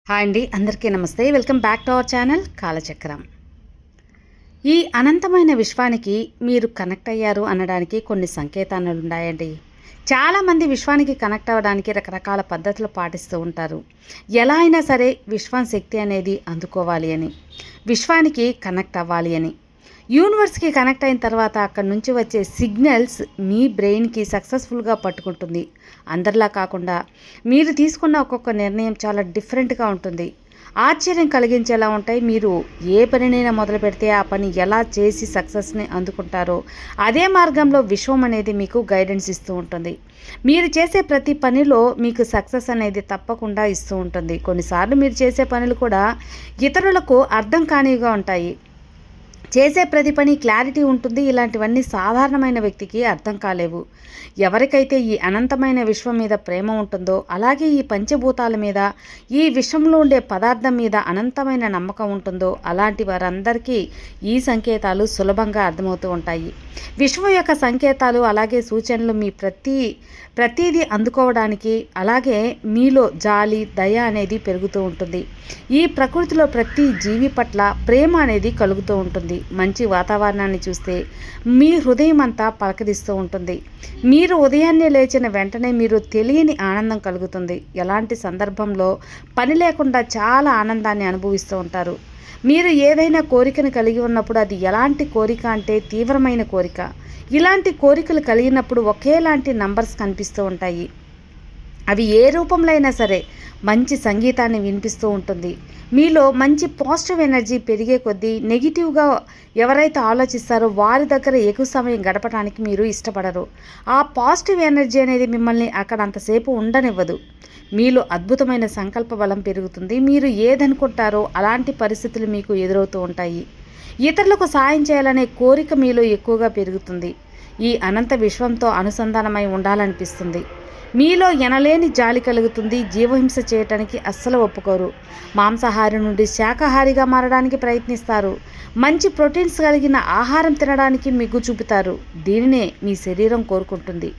Hi అండి, అందరికీ నమస్తే. Welcome back to our channel Kalachakram. ఈ అనంతమైన విశ్వానికి మీరు కనెక్ట్ అయ్యారు అనడానికి కొన్ని సంకేతాలు ఉన్నాయండి. చాలామంది విశ్వానికి కనెక్ట్ అవ్వడానికి రకరకాల పద్ధతులు పాటిస్తూ ఉంటారు. ఎలా అయినా సరే విశ్వం శక్తి అనేది అందుకోవాలి అని, విశ్వానికి కనెక్ట్ అవ్వాలి అని. యూనివర్స్కి కనెక్ట్ అయిన తర్వాత అక్కడి నుంచి వచ్చే సిగ్నల్స్ మీ బ్రెయిన్కి సక్సెస్ఫుల్గా పట్టుకుంటుంది. అందరిలా కాకుండా మీరు తీసుకున్న ఒక్కొక్క నిర్ణయం చాలా డిఫరెంట్గా ఉంటుంది. ఆశ్చర్యం కలిగించేలా ఉంటాయి. మీరు ఏ పనినైనా మొదలు పెడితే ఆ పని ఎలా చేసి సక్సెస్ని అందుకుంటారో అదే మార్గంలో విశ్వం అనేది మీకు గైడెన్స్ ఇస్తూ ఉంటుంది. మీరు చేసే ప్రతి పనిలో మీకు సక్సెస్ అనేది తప్పకుండా ఇస్తూ ఉంటుంది. కొన్నిసార్లు మీరు చేసే పనులు కూడా ఇతరులకు అర్థం కానివిగా ఉంటాయి. చేసే ప్రతి పని క్లారిటీ ఉంటుంది. ఇలాంటివన్నీ సాధారణమైన వ్యక్తికి అర్థం కాలేవు. ఎవరికైతే ఈ అనంతమైన విశ్వం మీద ప్రేమ ఉంటుందో, అలాగే ఈ పంచభూతాల మీద, ఈ విశ్వంలో ఉండే పదార్థం మీద అనంతమైన నమ్మకం ఉంటుందో అలాంటి వారందరికీ ఈ సంకేతాలు సులభంగా అర్థమవుతూ ఉంటాయి. విశ్వం యొక్క సంకేతాలు అలాగే సూచనలు మీ ప్రతిదీ అందుకోవడానికి, అలాగే మీలో జాలి, దయ అనేది పెరుగుతూ ఉంటుంది. ఈ ప్రకృతిలో ప్రతి జీవి పట్ల ప్రేమ అనేది కలుగుతూ ఉంటుంది. మంచి వాతావరణాన్ని చూస్తే మీ హృదయం అంతా పలకరిస్తూ ఉంటుంది. మీరు ఉదయాన్నే లేచిన వెంటనే మీరు తెలియని ఆనందం కలుగుతుంది. ఎలాంటి సందర్భంలో పని లేకుండా చాలా ఆనందాన్ని అనుభవిస్తూ ఉంటారు. మీరు ఏదైనా కోరికను కలిగి ఉన్నప్పుడు అది ఎలాంటి కోరిక అంటే తీవ్రమైన కోరిక. ఇలాంటి కోరికలు కలిగినప్పుడు ఒకేలాంటి నంబర్స్ కనిపిస్తూ ఉంటాయి. అవి ఏ రూపంలో అయినా సరే మంచి సంగీతాన్ని వినిపిస్తూ ఉంటుంది. మీలో మంచి పాజిటివ్ ఎనర్జీ పెరిగే కొద్దీ నెగిటివ్గా ఎవరైతే ఆలోచిస్తారో వారి దగ్గర ఎక్కువ సమయం గడపడానికి మీరు ఇష్టపడరు. ఆ పాజిటివ్ ఎనర్జీ అనేది మిమ్మల్ని అక్కడ అంతసేపు ఉండనివ్వదు. మీలో అద్భుతమైన సంకల్ప బలం పెరుగుతుంది. మీరు ఏదనుకుంటారో అలాంటి పరిస్థితులు మీకు ఎదురవుతూ ఉంటాయి. ఇతరులకు సాయం చేయాలనే కోరిక మీలో ఎక్కువగా పెరుగుతుంది. ఈ అనంత విశ్వంతో అనుసంధానమై ఉండాలనిపిస్తుంది. మీలో ఎనలేని జాలి కలుగుతుంది. జీవహింస చేయటానికి అస్సలు ఒప్పుకోరు. మాంసాహారి నుండి శాకాహారిగా మారడానికి ప్రయత్నిస్తారు. మంచి ప్రోటీన్స్ కలిగిన ఆహారం తినడానికి మిగ్గు చూపుతారు. దీనినే మీ శరీరం కోరుకుంటుంది.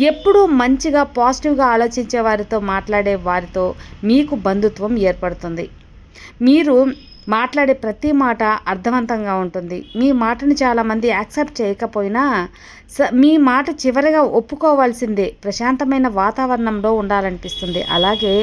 ఎప్పుడూ మంచిగా పాజిటివ్గా ఆలోచించే వారితో, మాట్లాడే వారితో మీకు బంధుత్వం ఏర్పడుతుంది. మీరు మాట్లాడే ప్రతి మాట అర్థవంతంగా ఉంటుంది. మీ మాటను చాలామంది యాక్సెప్ట్ చేయకపోయినా మీ మాట చివరిగా ఒప్పుకోవాల్సిందే. ప్రశాంతమైన వాతావరణంలో ఉండాలనిపిస్తుంది. అలాగే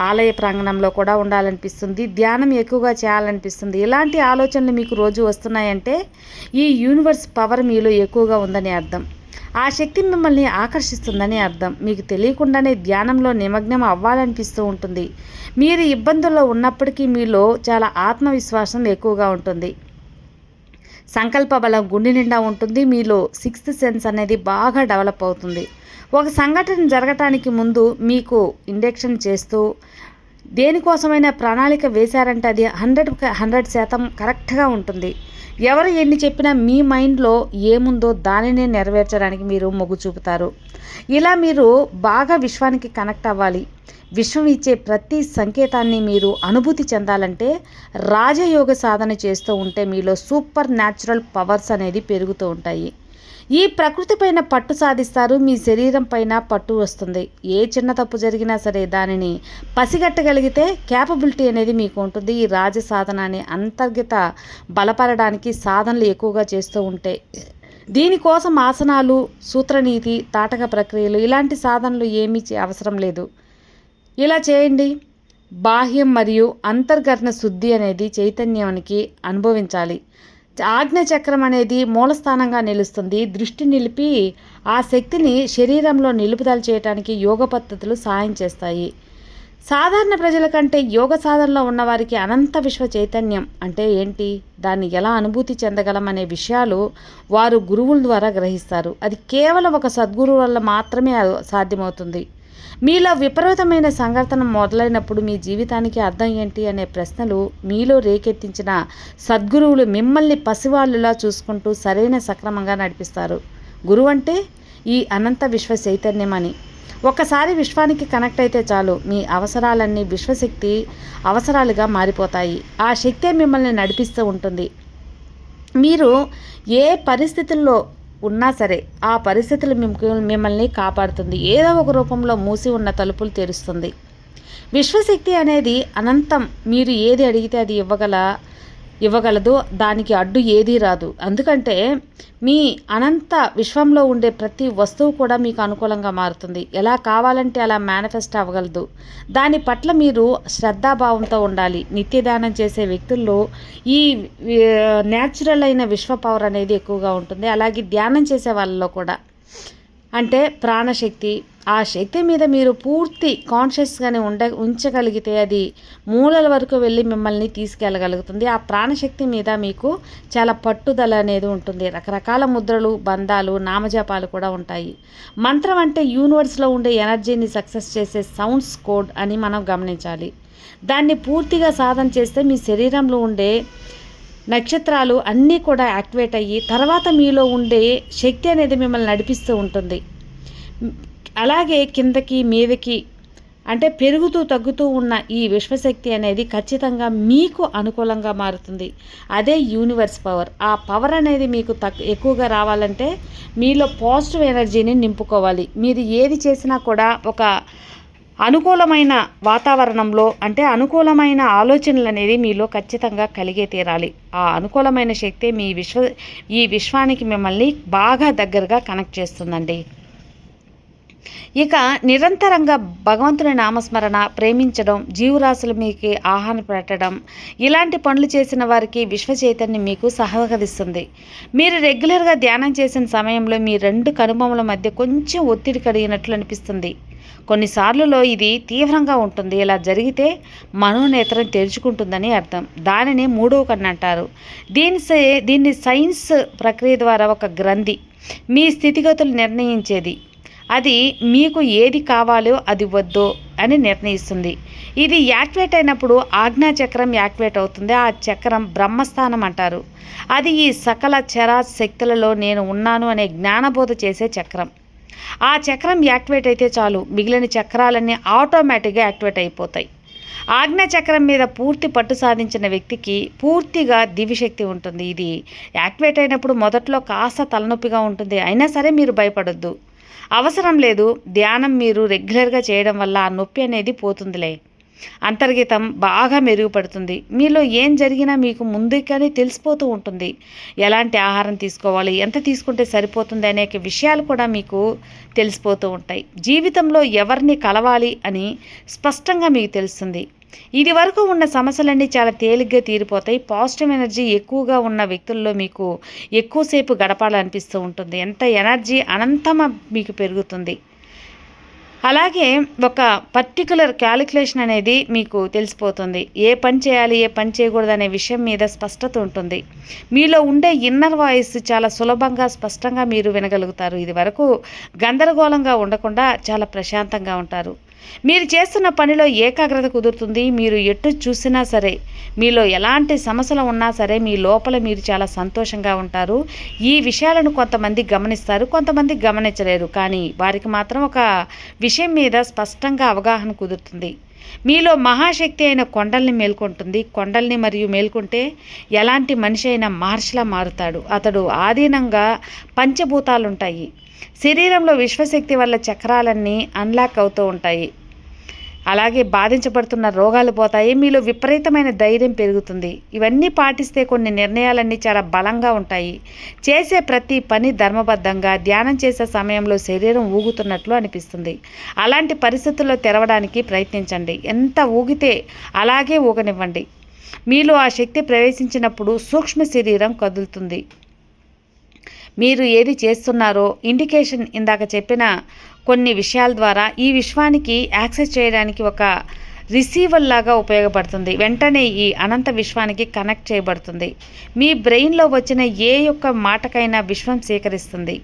ఆలయ ప్రాంగణంలో కూడా ఉండాలనిపిస్తుంది. ధ్యానం ఎక్కువగా చేయాలనిపిస్తుంది. ఇలాంటి ఆలోచనలు మీకు రోజు వస్తున్నాయంటే ఈ యూనివర్స్ పవర్ మీలో ఎక్కువగా ఉందని అర్థం. ఆ శక్తి మిమ్మల్ని ఆకర్షిస్తుందని అర్థం. మీకు తెలియకుండానే ధ్యానంలో నిమగ్నం అవ్వాలనిపిస్తూ ఉంటుంది. మీరు ఇబ్బందుల్లో ఉన్నప్పటికీ మీలో చాలా ఆత్మవిశ్వాసం ఎక్కువగా ఉంటుంది. సంకల్ప బలం గుండె నిండా ఉంటుంది. మీలో సిక్స్త్ సెన్స్ అనేది బాగా డెవలప్ అవుతుంది. ఒక సంఘటన జరగటానికి ముందు మీకు ఇండక్షన్ చేస్తూ దేనికోసమైనా ప్రణాళిక వేశారంటే అది 100% కరెక్ట్గా ఉంటుంది. ఎవరు ఎన్ని చెప్పినా మీ మైండ్లో ఏముందో దానినే నెరవేర్చడానికి మీరు మొగ్గు చూపుతారు. ఇలా మీరు బాగా విశ్వానికి కనెక్ట్ అవ్వాలి. విశ్వం ఇచ్చే ప్రతి సంకేతాన్ని మీరు అనుభూతి చెందాలంటే రాజయోగ సాధన చేస్తూ ఉంటే మీలో సూపర్ న్యాచురల్ పవర్స్ అనేది పెరుగుతూ ఉంటాయి. ఈ ప్రకృతి పైన పట్టు సాధిస్తారు. మీ శరీరం పైన పట్టు వస్తుంది. ఏ చిన్న తప్పు జరిగినా సరే దానిని పసిగట్టగలిగితే క్యాపబిలిటీ అనేది మీకు ఉంటుంది. ఈ రాజ సాధన అనే అంతర్గత బలపడడానికి సాధనలు ఎక్కువగా చేస్తూ ఉంటే, దీనికోసం ఆసనాలు, సూత్రనీతి, తాటక ప్రక్రియలు ఇలాంటి సాధనలు ఏమీ అవసరం లేదు. ఇలా చేయండి. బాహ్యం మరియు అంతర్గత శుద్ధి అనేది చైతన్యానికి అనుభవించాలి. ఆజ్ఞ చక్రం అనేది మూలస్థానంగా నిలుస్తుంది. దృష్టి నిలిపి ఆ శక్తిని శరీరంలో నిలుపుదల చేయడానికి యోగ పద్ధతులు సాయం చేస్తాయి. సాధారణ ప్రజల కంటే యోగ సాధనలో ఉన్నవారికి అనంత విశ్వ చైతన్యం అంటే ఏంటి, దాన్ని ఎలా అనుభూతి చెందగలం అనే విషయాలు వారు గురువుల ద్వారా గ్రహిస్తారు. అది కేవలం ఒక సద్గురువు వల్ల మాత్రమే సాధ్యమవుతుంది. మీలో విపరీతమైన సంఘటన మొదలైనప్పుడు మీ జీవితానికి అర్థం ఏంటి అనే ప్రశ్నలు మీలో రేకెత్తించిన సద్గురువులు మిమ్మల్ని పసివాళ్ళులా చూసుకుంటూ సరైన సక్రమంగా నడిపిస్తారు. గురువు అంటే ఈ అనంత విశ్వ చైతన్యం అని. ఒక్కసారి విశ్వానికి కనెక్ట్ అయితే చాలు, మీ అవసరాలన్నీ విశ్వశక్తి అవసరాలుగా మారిపోతాయి. ఆ శక్తే మిమ్మల్ని నడిపిస్తూ ఉంటుంది. మీరు ఏ పరిస్థితుల్లో ఉన్నా సరే ఆ పరిస్థితులు మిమ్మల్ని కాపాడుతుంది. ఏదో ఒక రూపంలో మూసి ఉన్న తలుపులు తెరుస్తుంది. విశ్వశక్తి అనేది అనంతం. మీరు ఏది అడిగితే అది ఇవ్వగలదు. దానికి అడ్డు ఏదీ రాదు. అందుకంటే మీ అనంత విశ్వంలో ఉండే ప్రతి వస్తువు కూడా మీకు అనుకూలంగా మారుతుంది. ఎలా కావాలంటే అలా మేనిఫెస్ట్ అవ్వగలదు. దాని పట్ల మీరు శ్రద్ధాభావంతో ఉండాలి. నిత్యదానం చేసే వ్యక్తుల్లో ఈ న్యాచురల్ అయిన విశ్వ పవర్ అనేది ఎక్కువగా ఉంటుంది. అలాగే ధ్యానం చేసే వాళ్ళలో కూడా, అంటే ప్రాణశక్తి, ఆ శక్తి మీద మీరు పూర్తి కాన్షియస్గానే ఉంచగలిగితే అది మూలల వరకు వెళ్ళి మిమ్మల్ని తీసుకెళ్ళగలుగుతుంది. ఆ ప్రాణశక్తి మీద మీకు చాలా పట్టుదల అనేది ఉంటుంది. రకరకాల ముద్రలు, బంధాలు, నామజపాలు కూడా ఉంటాయి. మంత్రం అంటే యూనివర్స్లో ఉండే ఎనర్జీని సక్సెస్ చేసే సౌండ్స్ కోడ్ అని మనం గమనించాలి. దాన్ని పూర్తిగా సాధన చేస్తే మీ శరీరంలో ఉండే నక్షత్రాలు అన్నీ కూడా యాక్టివేట్ అయ్యి తర్వాత మీలో ఉండే శక్తి అనేది మిమ్మల్ని నడిపిస్తూ ఉంటుంది. అలాగే కిందకి మీదకి అంటే పెరుగుతూ తగ్గుతూ ఉన్న ఈ విశ్వశక్తి అనేది ఖచ్చితంగా మీకు అనుకూలంగా మారుతుంది. అదే యూనివర్స్ పవర్. ఆ పవర్ అనేది మీకు ఎక్కువగా రావాలంటే మీలో పాజిటివ్ ఎనర్జీని నింపుకోవాలి. మీరు ఏది చేసినా కూడా ఒక అనుకూలమైన వాతావరణంలో, అంటే అనుకూలమైన ఆలోచనలు అనేది మీలో ఖచ్చితంగా కలిగే తీరాలి. ఆ అనుకూలమైన శక్తి ఈ విశ్వానికి మిమ్మల్ని బాగా దగ్గరగా కనెక్ట్ చేస్తుందండి. ఇక నిరంతరంగా భగవంతుని నామస్మరణ, ప్రేమించడం, జీవరాశులు మీకు ఆహారం పెట్టడం, ఇలాంటి పనులు చేసిన వారికి విశ్వ చైతన్యం మీకు సహకరిస్తుంది. మీరు రెగ్యులర్గా ధ్యానం చేసిన సమయంలో మీ 2 కనుబొమ్మల మధ్య కొంచెం ఒత్తిడి కలిగినట్లు అనిపిస్తుంది. కొన్నిసార్లులో ఇది తీవ్రంగా ఉంటుంది. ఇలా జరిగితే మనోనేత్రం తెరుచుకుంటుందని అర్థం. దానిని 3వ కన్ను అంటారు. దీన్ని సైన్స్ ప్రక్రియ ద్వారా ఒక గ్రంథి మీ స్థితిగతులు నిర్ణయించేది. అది మీకు ఏది కావాలో అది వద్దో అని నిర్ణయిస్తుంది. ఇది యాక్టివేట్ అయినప్పుడు ఆజ్ఞాచక్రం యాక్టివేట్ అవుతుంది. ఆ చక్రం బ్రహ్మస్థానం అంటారు. అది ఈ సకల చరాచర శక్తులలో నేను ఉన్నాను అనే జ్ఞానబోధ చేసే చక్రం. ఆ చక్రం యాక్టివేట్ అయితే చాలు, మిగిలిన చక్రాలన్నీ ఆటోమేటిక్గా యాక్టివేట్ అయిపోతాయి. ఆజ్ఞా చక్రం మీద పూర్తి పట్టు సాధించిన వ్యక్తికి పూర్తిగా దివ్యశక్తి ఉంటుంది. ఇది యాక్టివేట్ అయినప్పుడు మొదట్లో కాస్త తలనొప్పిగా ఉంటుంది. అయినా సరే మీరు భయపడొద్దు, అవసరం లేదు. ధ్యానం మీరు రెగ్యులర్గా చేయడం వల్ల ఆ నొప్పి అనేది పోతుందిలే. అంతర్గతం బాగా మెరుగుపడుతుంది. మీలో ఏం జరిగినా మీకు ముందుగానే తెలిసిపోతూ ఉంటుంది. ఎలాంటి ఆహారం తీసుకోవాలి, ఎంత తీసుకుంటే సరిపోతుంది అనేక విషయాలు కూడా మీకు తెలిసిపోతూ ఉంటాయి. జీవితంలో ఎవరిని కలవాలి అని స్పష్టంగా మీకు తెలుస్తుంది. ఇది వరకు ఉన్న సమస్యలన్నీ చాలా తేలిగ్గా తీరిపోతాయి. పాజిటివ్ ఎనర్జీ ఎక్కువగా ఉన్న వ్యక్తుల్లో మీకు ఎక్కువసేపు గడపాలనిపిస్తూ ఉంటుంది. ఎంత ఎనర్జీ అనంతం మీకు పెరుగుతుంది. అలాగే ఒక పర్టికులర్ క్యాలిక్యులేషన్ అనేది మీకు తెలిసిపోతుంది. ఏ పని చేయాలి, ఏ పని చేయకూడదు అనే విషయం మీద స్పష్టత ఉంటుంది. మీలో ఉండే ఇన్నర్ వాయిస్ చాలా సులభంగా, స్పష్టంగా మీరు వినగలుగుతారు. ఇది వరకు గందరగోళంగా ఉండకుండా చాలా ప్రశాంతంగా ఉంటారు. మీరు చేస్తున్న పనిలో ఏకాగ్రత కుదురుతుంది. మీరు ఎటు చూసినా సరే, మీలో ఎలాంటి సమస్యలు ఉన్నా సరే మీ లోపల మీరు చాలా సంతోషంగా ఉంటారు. ఈ విషయాలను కొంతమంది గమనిస్తారు, కొంతమంది గమనించలేరు. కానీ వారికి మాత్రం ఒక విషయం మీద స్పష్టంగా అవగాహన కుదురుతుంది. మీలో మహాశక్తి అయిన కొండల్ని మేల్కొంటుంది. కొండల్ని మరియు మేల్కొంటే ఎలాంటి మనిషి అయినా మహర్షిలా మారుతాడు. అతడు ఆధీనంగా పంచభూతాలుంటాయి. శరీరంలో విశ్వశక్తి వల్ల చక్రాలన్నీ అన్లాక్ అవుతూ ఉంటాయి. అలాగే బాధించబడుతున్న రోగాలు పోతాయి. మీలో విపరీతమైన ధైర్యం పెరుగుతుంది. ఇవన్నీ పాటిస్తే కొన్ని నిర్ణయాలన్నీ చాలా బలంగా ఉంటాయి. చేసే ప్రతి పని ధర్మబద్ధంగా, ధ్యానం చేసే సమయంలో శరీరం ఊగుతున్నట్లు అనిపిస్తుంది. అలాంటి పరిస్థితుల్లో తెరవడానికి ప్రయత్నించండి. ఎంత ఊగితే అలాగే ఊగనివ్వండి. మీలో ఆ శక్తి ప్రవేశించినప్పుడు సూక్ష్మ శరీరం కదులుతుంది. మీరు ఏది చేస్తున్నారో ఇండికేషన్ ఇందాక చెప్పిన కొన్ని విషయాల ద్వారా ఈ విశ్వానికి యాక్సెస్ చేయడానికి ఒక రిసీవర్ లాగా ఉపయోగపడుతుంది. వెంటనే ఈ అనంత విశ్వానికి కనెక్ట్ చేయబడుతుంది. మీ బ్రెయిన్లో వచ్చిన ఏ యొక్క మాటకైనా విశ్వం స్వీకరిస్తుంది.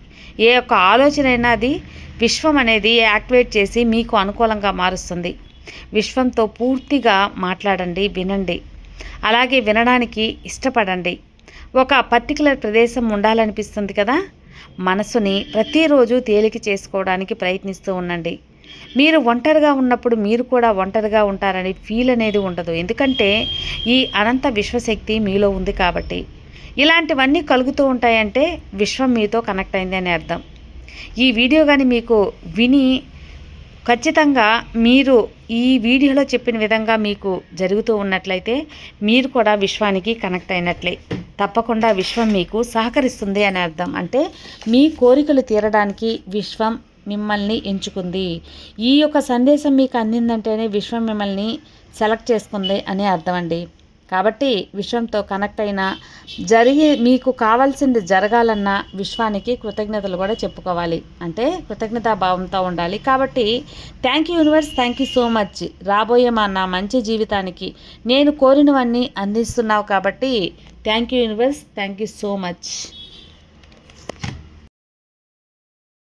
ఏ యొక్క ఆలోచన అయినా అది విశ్వం అనేది యాక్టివేట్ చేసి మీకు అనుకూలంగా మారుస్తుంది. విశ్వంతో పూర్తిగా మాట్లాడండి, వినండి. అలాగే వినడానికి ఇష్టపడండి. ఒక పర్టికులర్ ప్రదేశం ఉండాలనిపిస్తుంది కదా, మనసుని ప్రతిరోజు తేలిక చేసుకోవడానికి ప్రయత్నిస్తూ ఉండండి. మీరు ఒంటరిగా ఉన్నప్పుడు మీరు కూడా ఒంటరిగా ఉంటారని ఫీల్ అనేది ఉండదు. ఎందుకంటే ఈ అనంత విశ్వశక్తి మీలో ఉంది కాబట్టి. ఇలాంటివన్నీ కలుగుతూ ఉంటాయంటే విశ్వం మీతో కనెక్ట్ అయింది అని అర్థం. ఈ వీడియో కానీ మీకు విని ఖచ్చితంగా మీరు ఈ వీడియోలో చెప్పిన విధంగా మీకు జరుగుతూ ఉన్నట్లయితే మీరు కూడా విశ్వానికి కనెక్ట్ అయినట్లే. తప్పకుండా విశ్వం మీకు సహకరిస్తుంది అని అర్థం. అంటే మీ కోరికలు తీరడానికి విశ్వం మిమ్మల్ని ఎంచుకుంది. ఈ యొక్క సందేశం మీకు అందిందంటేనే విశ్వం మిమ్మల్ని సెలెక్ట్ చేసుకుంది అని అర్థం అండి. కాబట్టి విశ్వంతో కనెక్ట్ అయినా మీకు కావాల్సింది జరగాలన్నా విశ్వానికి కృతజ్ఞతలు కూడా చెప్పుకోవాలి. అంటే కృతజ్ఞతాభావంతో ఉండాలి. కాబట్టి thank you universe, thank you so much. రాబోయే నా మంచి జీవితానికి నేను కోరినవన్నీ అందిస్తున్నావు కాబట్టి thank you universe, thank you so much.